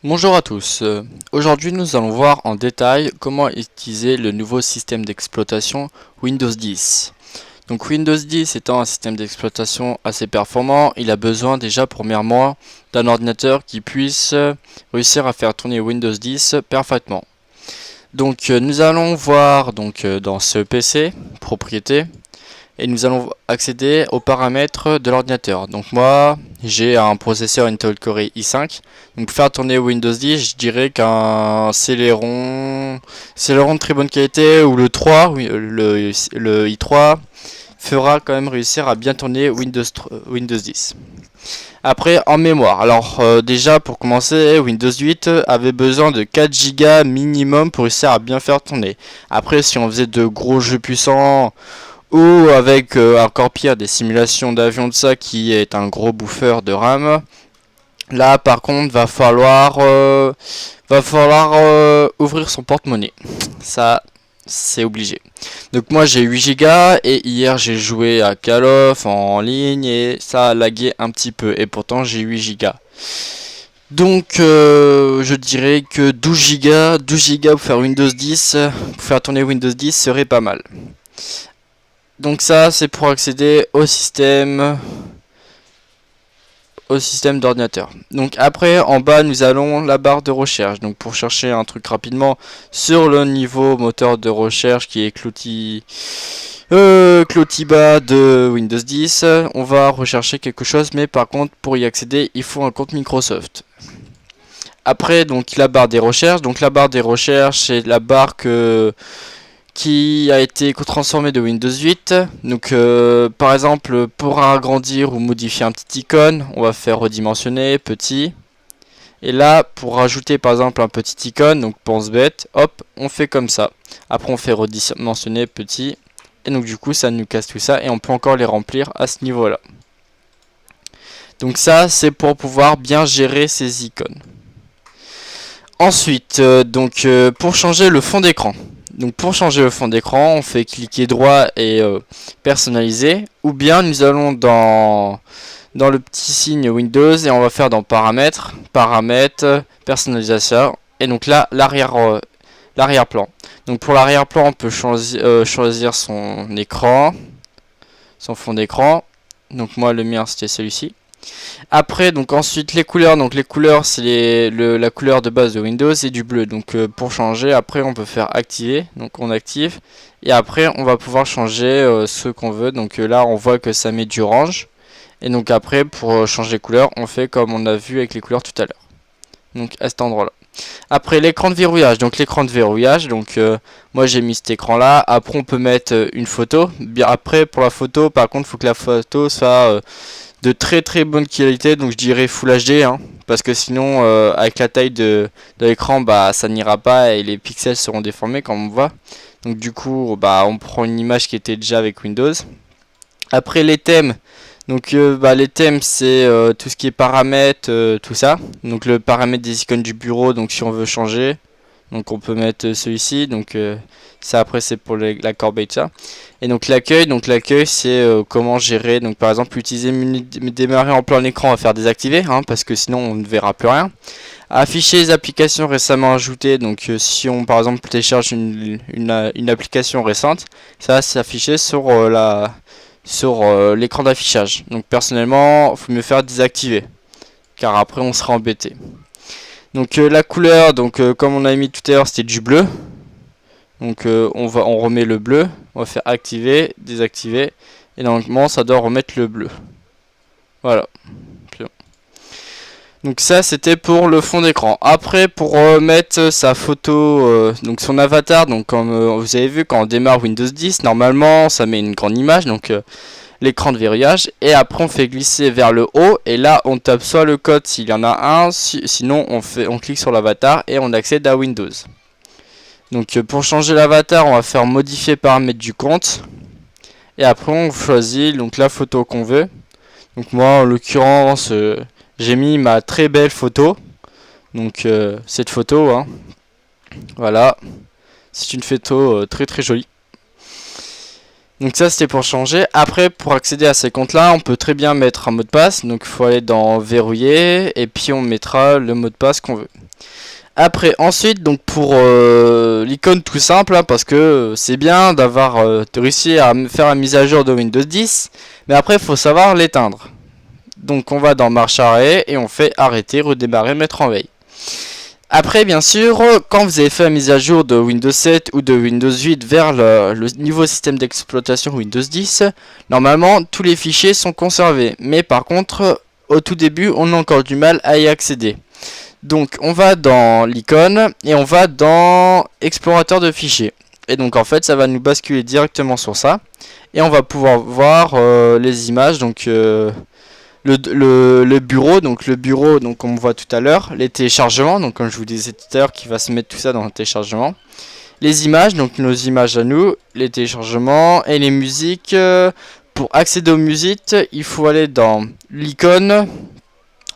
Bonjour à tous, aujourd'hui nous allons voir en détail comment utiliser le nouveau système d'exploitation Windows 10. Donc Windows 10 étant un système d'exploitation assez performant, il a besoin déjà premièrement d'un ordinateur qui puisse réussir à faire tourner Windows 10 parfaitement. Donc nous allons voir dans ce PC, propriété, et nous allons accéder aux paramètres de l'ordinateur. Donc moi j'ai un processeur Intel Core i5. Donc pour faire tourner Windows 10, je dirais qu'un Celeron de très bonne qualité ou le 3, le i3 fera quand même réussir à bien tourner Windows 10. Après en mémoire, alors déjà pour commencer, Windows 8 avait besoin de 4 Go minimum pour réussir à bien faire tourner. Après si on faisait de gros jeux puissants ou avec encore pire des simulations d'avion de ça qui est un gros bouffeur de RAM, là par contre va falloir ouvrir son porte-monnaie. Ça c'est obligé. Donc moi j'ai 8 Go et hier j'ai joué à Call of en ligne et ça a lagué un petit peu et pourtant j'ai 8 Go. Donc je dirais que 12 Go pour faire Windows 10, pour faire tourner Windows 10 serait pas mal. Donc ça c'est pour accéder au système d'ordinateur. Donc après en bas nous allons la barre de recherche. Donc pour chercher un truc rapidement sur le niveau moteur de recherche qui est Clotiba de Windows 10, on va rechercher quelque chose, mais par contre pour y accéder il faut un compte Microsoft. Après donc la barre des recherches. Donc la barre des recherches c'est la barre qui a été transformé de Windows 8. Donc par exemple pour agrandir ou modifier un petit icône, on va faire redimensionner, petit. Et là pour rajouter par exemple un petit icône, donc pense bête, hop, on fait comme ça. Après on fait redimensionner, petit. Et donc du coup ça nous casse tout ça et on peut encore les remplir à ce niveau là. Donc ça c'est pour pouvoir bien gérer ces icônes. Ensuite pour changer le fond d'écran. Donc pour changer le fond d'écran, on fait cliquer droit et personnaliser. Ou bien nous allons dans le petit signe Windows et on va faire dans paramètres, personnalisation. Et donc là, l'arrière-plan. Donc pour l'arrière-plan, on peut choisir son écran, son fond d'écran. Donc moi le mien c'était celui-ci. Après donc ensuite les couleurs, donc les couleurs c'est la couleur de base de Windows et du bleu. Donc pour changer après on peut faire activer, donc on active et après on va pouvoir changer ce qu'on veut. Donc là on voit que ça met du orange et donc après pour changer les couleurs on fait comme on a vu avec les couleurs tout à l'heure, donc à cet endroit là. Après l'écran de verrouillage, donc l'écran de verrouillage, donc moi j'ai mis cet écran là. Après on peut mettre une photo. Bien après pour la photo par contre il faut que la photo soit de très bonne qualité, donc je dirais Full HD parce que sinon avec la taille de l'écran bah ça n'ira pas et les pixels seront déformés comme on voit. Donc du coup bah on prend une image qui était déjà avec Windows. Après les thèmes, donc les thèmes c'est tout ce qui est paramètres, tout ça. Donc le paramètre des icônes du bureau, donc si on veut changer, donc on peut mettre celui-ci, donc ça après c'est pour la corbeille ça. Et donc l'accueil c'est comment gérer, donc par exemple utiliser démarrer en plein écran, on va faire désactiver parce que sinon on ne verra plus rien. Afficher les applications récemment ajoutées, donc si on par exemple télécharge une application récente, ça va s'afficher sur l'écran d'affichage. Donc personnellement il faut mieux faire désactiver car après on sera embêté. Donc la couleur, donc comme on a mis tout à l'heure c'était du bleu. Donc on remet le bleu, on va faire activer, désactiver et normalement ça doit remettre le bleu. Voilà. Donc ça c'était pour le fond d'écran. Après pour mettre sa photo, donc son avatar, donc comme vous avez vu quand on démarre Windows 10, normalement ça met une grande image, donc l'écran de verrouillage, et après on fait glisser vers le haut et là on tape soit le code s'il y en a un, sinon on clique sur l'avatar et on accède à Windows. Donc pour changer l'avatar on va faire modifier paramètres du compte et après on choisit donc la photo qu'on veut. Donc moi en l'occurrence j'ai mis ma très belle photo, donc cette photo voilà, C'est une photo très très jolie. Donc ça c'était pour changer. Après pour accéder à ces comptes là on peut très bien mettre un mot de passe. Donc il faut aller dans verrouiller et puis on mettra le mot de passe qu'on veut. Après ensuite donc pour l'icône tout simple hein, parce que c'est bien d'avoir réussi à faire la mise à jour de Windows 10. Mais après il faut savoir l'éteindre. Donc on va dans marche arrêt et on fait arrêter, redémarrer, mettre en veille. Après, bien sûr, quand vous avez fait la mise à jour de Windows 7 ou de Windows 8 vers le nouveau système d'exploitation Windows 10, normalement, tous les fichiers sont conservés. Mais par contre, au tout début, on a encore du mal à y accéder. Donc, on va dans l'icône et on va dans explorateur de fichiers. Et donc, en fait, ça va nous basculer directement sur ça. Et on va pouvoir voir les images, donc... le bureau, donc comme on voit tout à l'heure, les téléchargements, donc comme je vous disais tout à l'heure, qui va se mettre tout ça dans le téléchargement, les images, donc nos images à nous, les téléchargements et les musiques. Pour accéder aux musiques, il faut aller dans l'icône,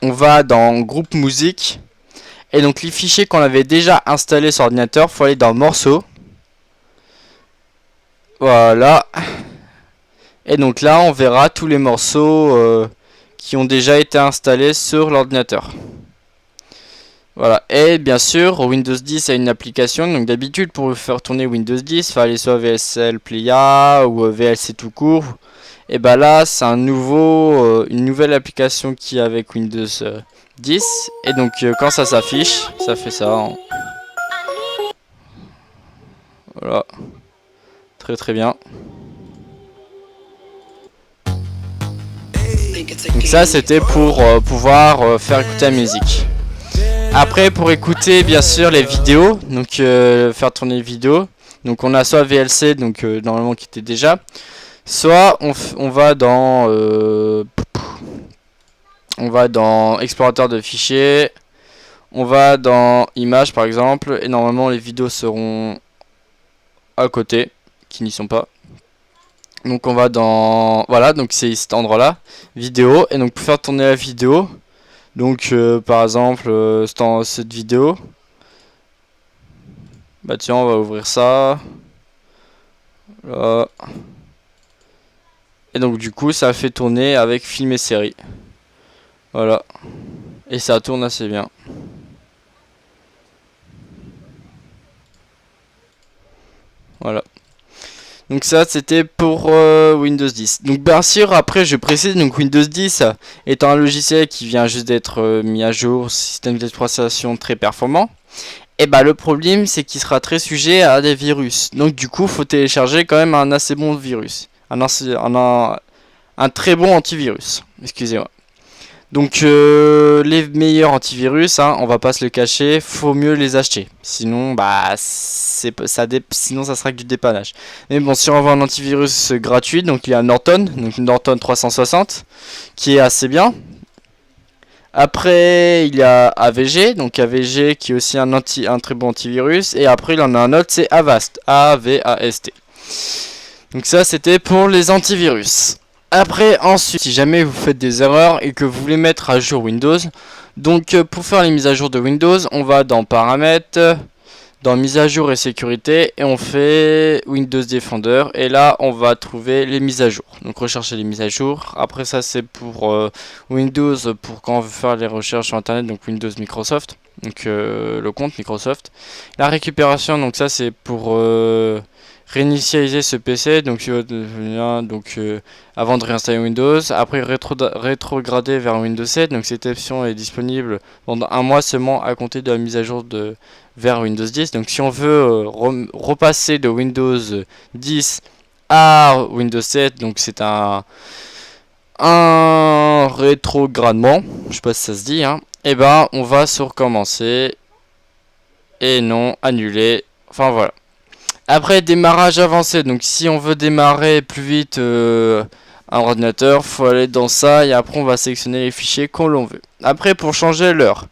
on va dans groupe musique, et donc les fichiers qu'on avait déjà installés sur ordinateur, il faut aller dans morceaux, voilà, et donc là on verra tous les morceaux qui ont déjà été installés sur l'ordinateur. Voilà, et bien sûr Windows 10 a une application, donc d'habitude pour faire tourner Windows 10 il fallait soit VLC Playa ou VLC tout court. Et bah là c'est une nouvelle application qui est avec Windows 10, et donc quand ça s'affiche, ça fait ça hein. Voilà, très très bien. Donc ça c'était pour pouvoir faire écouter la musique. Après pour écouter bien sûr les vidéos, donc faire tourner les vidéos, donc on a soit VLC donc normalement qui était déjà, soit on va dans explorateur de fichiers, on va dans images par exemple, et normalement les vidéos seront à côté, qui n'y sont pas. Donc on va dans, voilà, donc c'est cet endroit là, vidéo, et donc pour faire tourner la vidéo, donc par exemple cette vidéo, bah tiens on va ouvrir ça, là. Et donc du coup ça fait tourner avec film et série, voilà, et ça tourne assez bien. Voilà. Donc ça c'était pour Windows 10. Donc bien sûr après je précise, donc Windows 10 étant un logiciel qui vient juste d'être mis à jour, système d'exploitation très performant, et bah le problème c'est qu'il sera très sujet à des virus. Donc du coup faut télécharger quand même un assez bon virus, un très bon antivirus, excusez-moi. Donc les meilleurs antivirus, hein, on va pas se le cacher, faut mieux les acheter. Sinon bah sinon ça sera que du dépannage. Mais bon, si on veut un antivirus gratuit, donc il y a Norton, donc Norton 360, qui est assez bien. Après il y a AVG, donc AVG qui est aussi un très bon antivirus. Et après il en a un autre, c'est Avast, A-V-A-S-T. Donc ça c'était pour les antivirus. Après ensuite, si jamais vous faites des erreurs et que vous voulez mettre à jour Windows, donc pour faire les mises à jour de Windows, on va dans paramètres, dans mise à jour et sécurité, et on fait Windows Defender, et là on va trouver les mises à jour. Donc rechercher les mises à jour. Après ça c'est pour Windows, pour quand on veut faire les recherches sur internet, donc Windows Microsoft, donc le compte Microsoft. La récupération, donc ça c'est pour réinitialiser ce PC, donc avant de réinstaller Windows. Après rétrograder vers Windows 7, donc cette option est disponible pendant un mois seulement à compter de la mise à jour vers Windows 10. Donc si on veut repasser de Windows 10 à Windows 7, donc c'est un rétrogradement, je sais pas si ça se dit, hein. Et ben on va sur recommencer et non annuler, enfin voilà. Après démarrage avancé, donc si on veut démarrer plus vite un ordinateur, faut aller dans ça et après on va sélectionner les fichiers qu'on l'on veut. Après pour changer l'heure,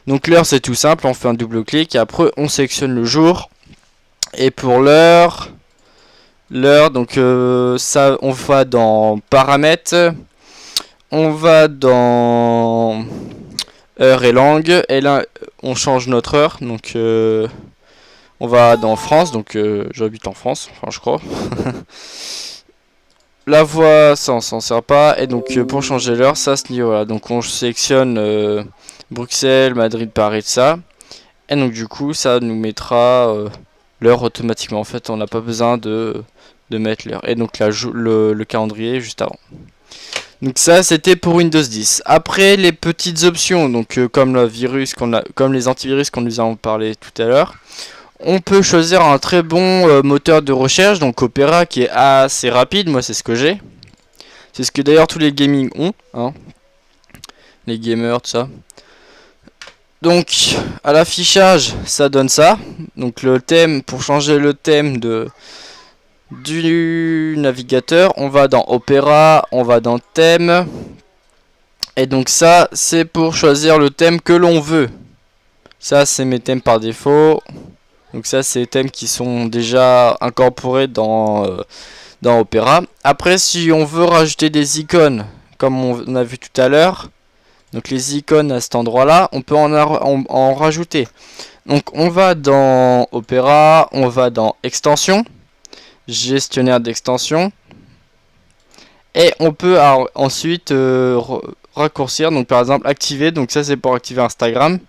donc l'heure c'est tout simple, on fait un double clic et après on sélectionne le jour. Et pour l'heure donc ça on va dans paramètres, on va dans heure et langue, et là on change notre heure, donc On va dans France, donc j'habite en France, enfin je crois. La voix, ça on s'en sert pas. Et donc pour changer l'heure, ça à ce niveau-là. Donc on sélectionne Bruxelles, Madrid, Paris, ça. Et donc du coup, ça nous mettra l'heure automatiquement. En fait, on n'a pas besoin de mettre l'heure. Et donc là, le calendrier juste avant. Donc ça, c'était pour Windows 10. Après, les petites options, donc comme le virus comme les antivirus qu'on nous a parlé tout à l'heure. On peut choisir un très bon moteur de recherche, donc Opera, qui est assez rapide. Moi, c'est ce que j'ai. C'est ce que d'ailleurs tous les gaming ont, hein. Les gamers, tout ça. Donc, à l'affichage, ça donne ça. Donc, le thème, pour changer le thème du navigateur, on va dans Opera, on va dans thème. Et donc, ça, c'est pour choisir le thème que l'on veut. Ça, c'est mes thèmes par défaut. Donc ça, c'est les thèmes qui sont déjà incorporés dans Opera. Après, si on veut rajouter des icônes, comme on a vu tout à l'heure, donc les icônes à cet endroit-là, on peut en rajouter. Donc on va dans Opera, on va dans Extensions, gestionnaire d'extensions, et on peut ensuite raccourcir. Donc par exemple activer. Donc ça, c'est pour activer Instagram.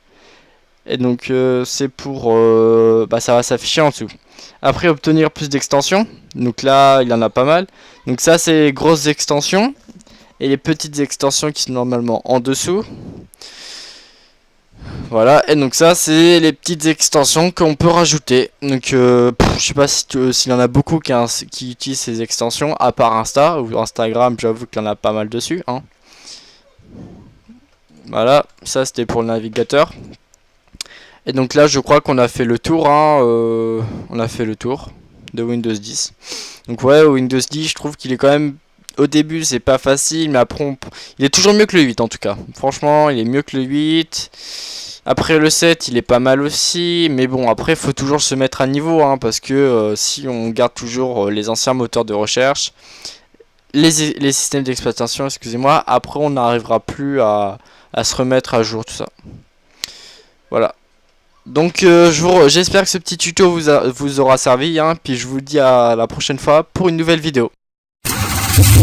Et donc c'est pour ça va s'afficher en dessous. Après obtenir plus d'extensions. Donc là il y en a pas mal. Donc ça c'est les grosses extensions. Et les petites extensions qui sont normalement en dessous. Voilà. Et donc ça c'est les petites extensions qu'on peut rajouter. Donc je sais pas s'il y en a beaucoup qui utilisent ces extensions. À part Insta ou Instagram, j'avoue qu'il y en a pas mal dessus, hein. Voilà. Ça c'était pour le navigateur. Et donc là je crois qu'on a fait le tour, hein, on a fait le tour de Windows 10. Donc ouais, Windows 10 je trouve qu'il est quand même, au début c'est pas facile, mais après il est toujours mieux que le 8 en tout cas. Franchement il est mieux que le 8. Après le 7 il est pas mal aussi, mais bon après il faut toujours se mettre à niveau, hein, parce que si on garde toujours les anciens moteurs de recherche, les systèmes d'exploitation, excusez-moi, après on n'arrivera plus à se remettre à jour tout ça. Voilà. Donc j'espère que ce petit tuto vous aura servi, hein, puis je vous dis à la prochaine fois pour une nouvelle vidéo.